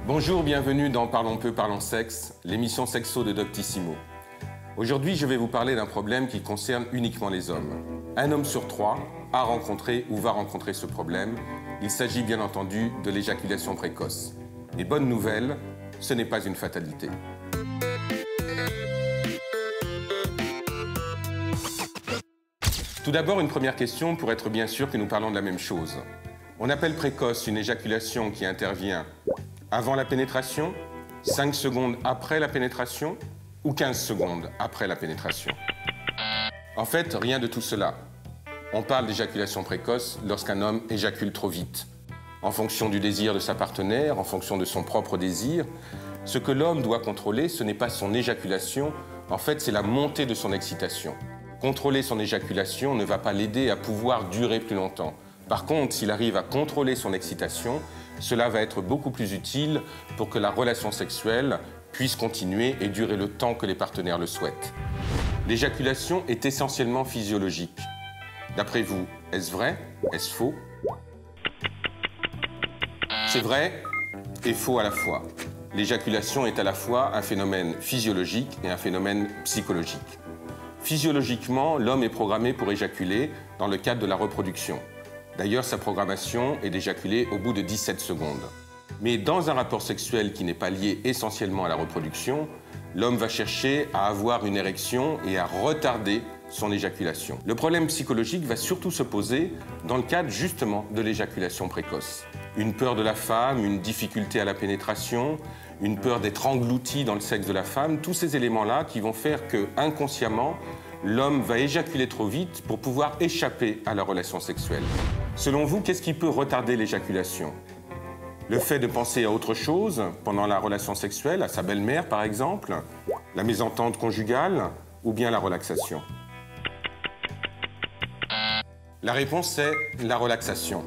Bonjour, bienvenue dans Parlons peu, parlons sexe, l'émission sexo de Doctissimo. Aujourd'hui, je vais vous parler d'un problème qui concerne uniquement les hommes. Un homme sur 3 a rencontré ou va rencontrer ce problème. Il s'agit bien entendu de l'éjaculation précoce. Et bonne nouvelle, ce n'est pas une fatalité. Tout d'abord, une première question pour être bien sûr que nous parlons de la même chose. On appelle précoce une éjaculation qui intervient avant la pénétration, 5 secondes après la pénétration ou 15 secondes après la pénétration. En fait, rien de tout cela. On parle d'éjaculation précoce lorsqu'un homme éjacule trop vite. En fonction du désir de sa partenaire, en fonction de son propre désir, ce que l'homme doit contrôler, ce n'est pas son éjaculation, en fait, c'est la montée de son excitation. Contrôler son éjaculation ne va pas l'aider à pouvoir durer plus longtemps. Par contre, s'il arrive à contrôler son excitation, cela va être beaucoup plus utile pour que la relation sexuelle puisse continuer et durer le temps que les partenaires le souhaitent. L'éjaculation est essentiellement physiologique. D'après vous, est-ce vrai? Est-ce faux? C'est vrai et faux à la fois. L'éjaculation est à la fois un phénomène physiologique et un phénomène psychologique. Physiologiquement, l'homme est programmé pour éjaculer dans le cadre de la reproduction. D'ailleurs, sa programmation est d'éjaculer au bout de 17 secondes. Mais dans un rapport sexuel qui n'est pas lié essentiellement à la reproduction, l'homme va chercher à avoir une érection et à retarder son éjaculation. Le problème psychologique va surtout se poser dans le cadre justement de l'éjaculation précoce. Une peur de la femme, une difficulté à la pénétration, une peur d'être englouti dans le sexe de la femme, tous ces éléments-là qui vont faire que, inconsciemment, l'homme va éjaculer trop vite pour pouvoir échapper à la relation sexuelle. Selon vous, qu'est-ce qui peut retarder l'éjaculation? Le fait de penser à autre chose pendant la relation sexuelle, à sa belle-mère par exemple, la mésentente conjugale ou bien la relaxation? La réponse est la relaxation.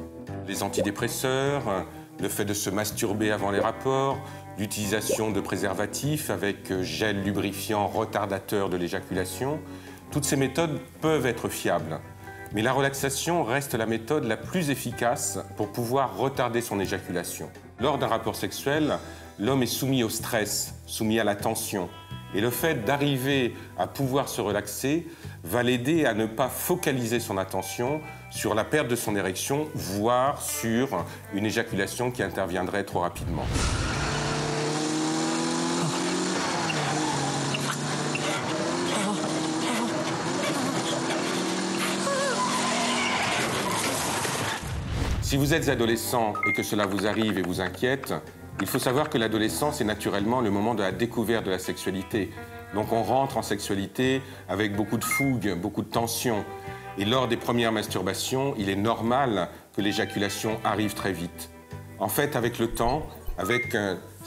Les antidépresseurs, le fait de se masturber avant les rapports, l'utilisation de préservatifs avec gel lubrifiant retardateur de l'éjaculation, toutes ces méthodes peuvent être fiables. Mais la relaxation reste la méthode la plus efficace pour pouvoir retarder son éjaculation. Lors d'un rapport sexuel, l'homme est soumis au stress, soumis à la tension. Et le fait d'arriver à pouvoir se relaxer va l'aider à ne pas focaliser son attention sur la perte de son érection, voire sur une éjaculation qui interviendrait trop rapidement. Si vous êtes adolescent et que cela vous arrive et vous inquiète, il faut savoir que l'adolescence est naturellement le moment de la découverte de la sexualité. Donc on rentre en sexualité avec beaucoup de fougue, beaucoup de tension. Et lors des premières masturbations, il est normal que l'éjaculation arrive très vite. En fait, avec le temps, avec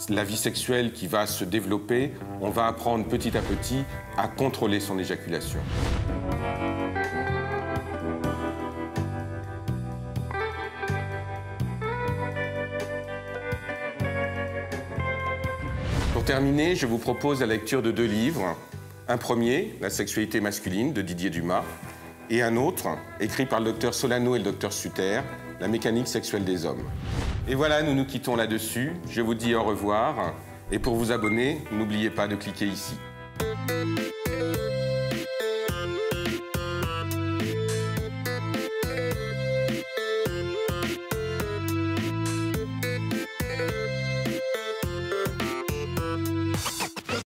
la vie sexuelle qui va se développer, on va apprendre petit à petit à contrôler son éjaculation. Pour terminer, je vous propose la lecture de 2 livres. Un premier, La sexualité masculine, de Didier Dumas, et un autre, écrit par le docteur Solano et le docteur Sutter, La mécanique sexuelle des hommes. Et voilà, nous nous quittons là-dessus. Je vous dis au revoir. Et pour vous abonner, n'oubliez pas de cliquer ici.